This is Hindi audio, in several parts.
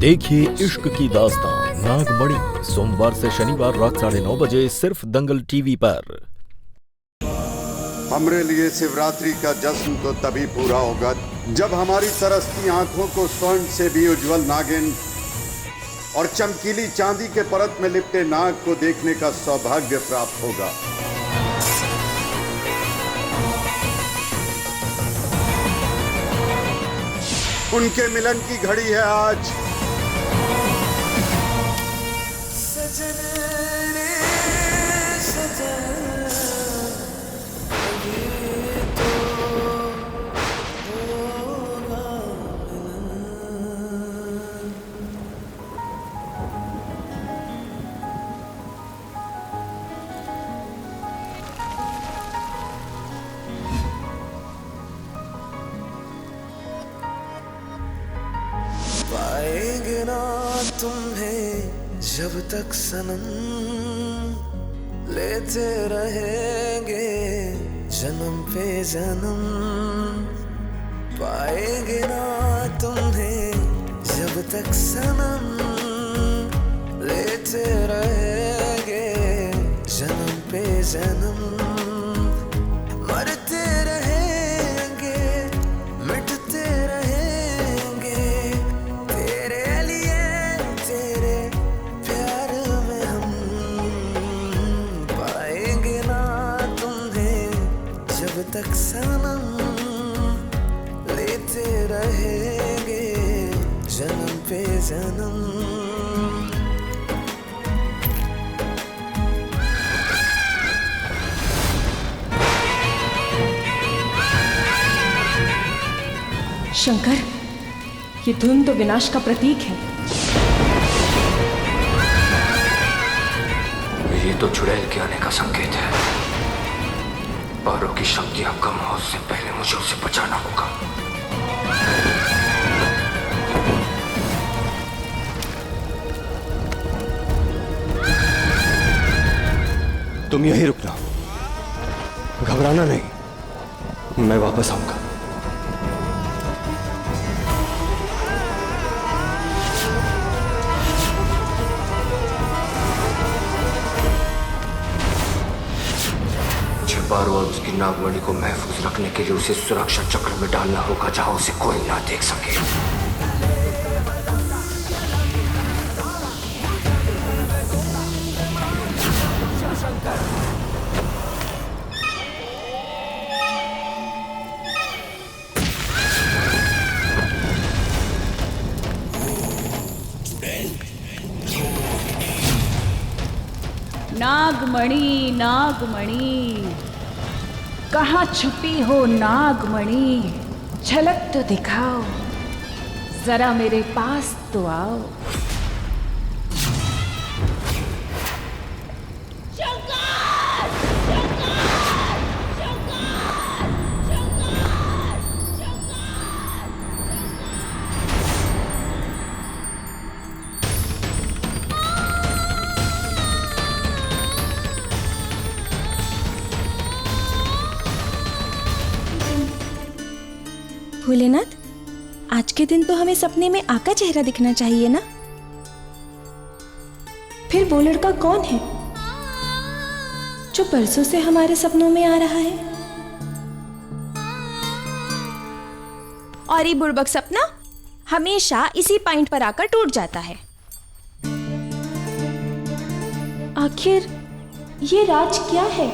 देखिए इश्क की दास्तां नागमणि सोमवार से शनिवार रात 9:30 बजे सिर्फ दंगल टीवी पर। हमरे लिए शिवरात्रि का जश्न तो तभी पूरा होगा जब हमारी तरसती आंखों को स्वर्ण से भी उज्जवल नागिन और चमकीली चांदी के परत में लिपटे नाग को देखने का सौभाग्य प्राप्त होगा। उनके मिलन की घड़ी है आज। पाएंगे ना तुम्हें जब तक सनम, लेते रहेंगे जन्म पे जन्म। पाएंगे ना तुम्हें जब तक सनम, लेते रहेंगे जन्म पे जन्म। मरते रहेंगे मिटते रहेंगे तेरे लिए, तेरे प्यार में हम। पाएंगे ना तुम्हें जब तक सनम, लेते रहेंगे जन्म पे जन्म। शंकर, ये धुन तो विनाश का प्रतीक है। ये तो चुड़ैल के आने का संकेत है। पारों की शक्तियां कम हो उससे पहले मुझे उसे बचाना होगा। तुम यहीं रुकना, घबराना नहीं, मैं वापस आऊंगा। पारो और उसकी नागमणि को महफूज रखने के लिए उसे सुरक्षा चक्र में डालना होगा जहां उसे कोई ना देख सके। नागमणि, नागमणि, कहाँ छुपी हो नागमणि? झलक तो दिखाओ, जरा मेरे पास तो आओ। भोलेनाथ, आज के दिन तो हमें सपने में आपका चेहरा दिखना चाहिए ना? फिर वो लड़का कौन है जो परसों से हमारे सपनों में आ रहा है? और ये बुड़बक सपना हमेशा इसी पॉइंट पर आकर टूट जाता है। आखिर ये राज क्या है?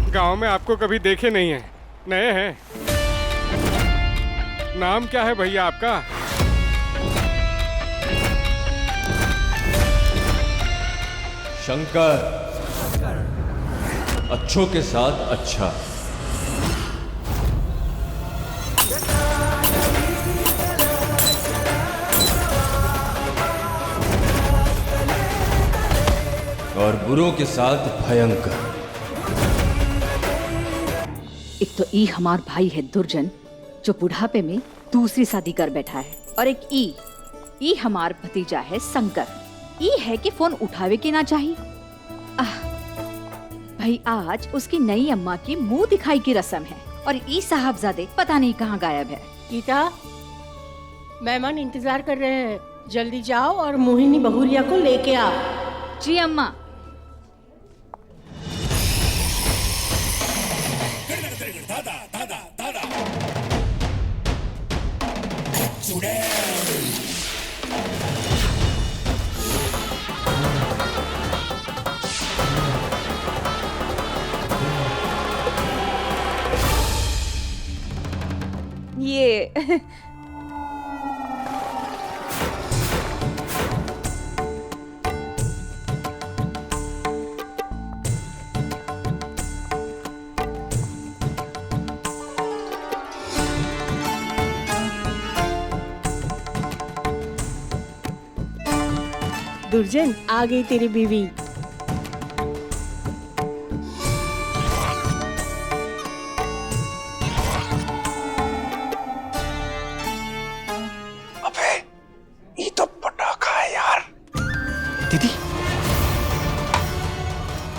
गांव में आपको कभी देखे नहीं हैं, नए हैं। नाम क्या है भैया आपका? शंकर, अच्छों के साथ अच्छा। और बुरों के साथ भयंकर। एक तो ई हमार भाई है दुर्जन, जो बुढ़ापे में दूसरी शादी कर बैठा है, और एक ई हमार भतीजा है शंकर। ई है कि फोन उठावे की ना चाहिए। भाई आज उसकी नई अम्मा की मुंह दिखाई की रस्म है, और ई साहबजादे पता नहीं कहाँ गायब है। गीता, मेहमान इंतजार कर रहे हैं, जल्दी जाओ और मोहिनी बहुरिया को लेके आओ। जी अम्मा। ये दुर्जन, आ गई तेरी बीवी। अबे ये तो पटाखा है यार। दीदी,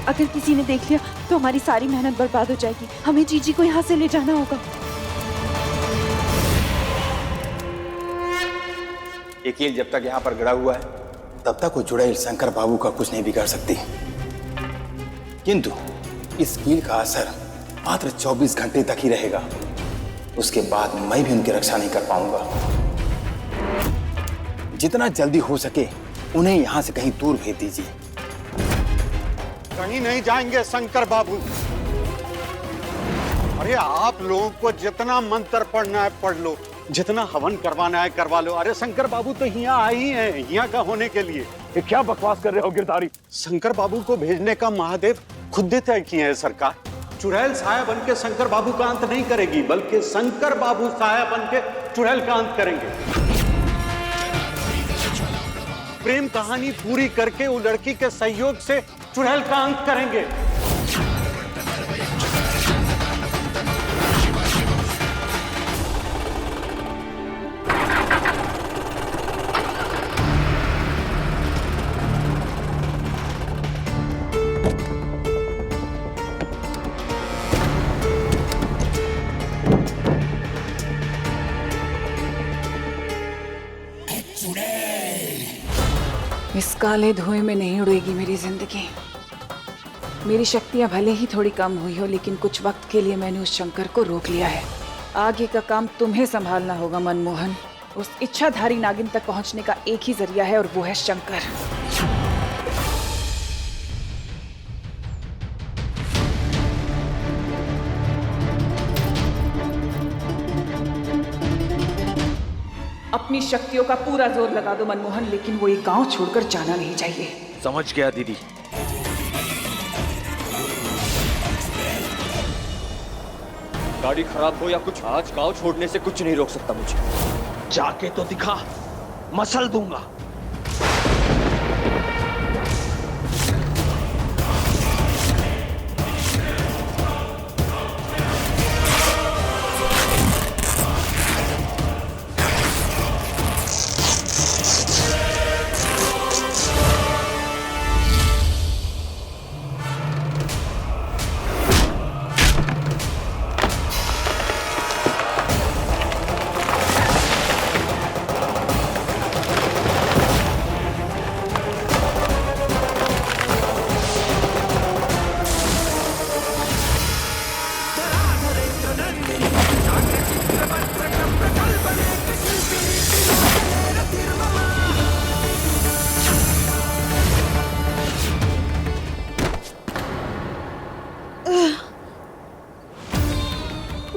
अगर किसी ने देख लिया तो हमारी सारी मेहनत बर्बाद हो जाएगी। हमें जीजी को यहाँ से ले जाना होगा। ये कील जब तक यहाँ पर गड़ा हुआ है तब तक वो चुड़ैल शंकर बाबू का कुछ नहीं बिगाड़ सकती, किंतु इस कील का असर मात्र 24 घंटे तक ही रहेगा। उसके बाद मैं भी उनकी रक्षा नहीं कर पाऊंगा। जितना जल्दी हो सके उन्हें यहाँ से कहीं दूर भेज दीजिए। कहीं नहीं जाएंगे शंकर बाबू। अरे आप लोगों को जितना मंत्र पढ़ना है पढ़ लो, जितना हवन करवाना है करवा लो। अरे शंकर बाबू तो यहाँ आए ही हैं, यहाँ का होने के लिए। ये क्या बकवास कर रहे हो गिरधारी? शंकर बाबू को भेजने का महादेव खुद तय किए हैं सरकार। चुड़ैल साया बन के शंकर बाबू का अंत नहीं करेगी, बल्कि शंकर बाबू साया बन के चुड़ैल का अंत करेंगे। प्रेम कहानी पूरी करके वो लड़की के सहयोग से चुड़ैल का अंत करेंगे। इस काले धुएं में नहीं उड़ेगी मेरी जिंदगी। मेरी शक्तियां भले ही थोड़ी कम हुई हो, लेकिन कुछ वक्त के लिए मैंने उस शंकर को रोक लिया है। आगे का काम तुम्हें संभालना होगा मनमोहन। उस इच्छाधारी नागिन तक पहुंचने का एक ही जरिया है और वो है शंकर। अपनी शक्तियों का पूरा जोर लगा दो मनमोहन, लेकिन वो ये गांव छोड़कर जाना नहीं चाहिए। समझ गया दीदी। गाड़ी खराब हो या कुछ, आज गांव छोड़ने से कुछ नहीं रोक सकता मुझे। जाके तो दिखा, मसल दूंगा।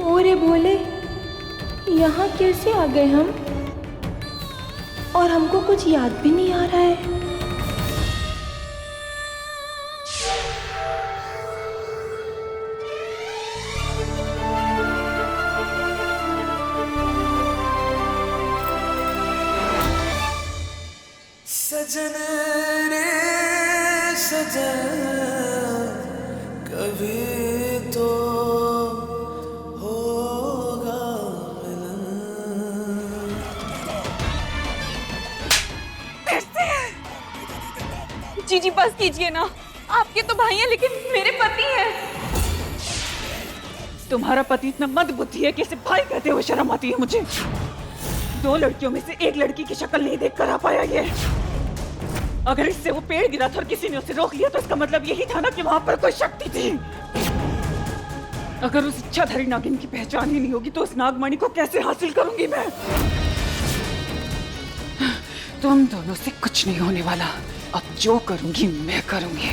ओरे भोले, यहाँ कैसे आ गए हम? और हमको कुछ याद भी नहीं आ रहा है। सजन रे सजन, कभी तो होगा मिलन। जीजी बस कीजिए ना, आपके तो भाई हैं लेकिन मेरे पति हैं। तुम्हारा पति इतना मंदबुद्धि है कि इसे भाई कहते हुए शर्म आती है मुझे। 2 लड़कियों में से एक लड़की की शक्ल नहीं देख कर आ पाया ये। अगर इससे वो पेड़ गिरा था और किसी ने उसे रोक लिया तो इसका मतलब यही था ना कि वहां पर कोई शक्ति थी। अगर उस इच्छाधारी नागिन की पहचान ही नहीं होगी तो उस नागमणि को कैसे हासिल करूंगी मैं? तुम दोनों से कुछ नहीं होने वाला। अब जो करूंगी मैं करूंगी।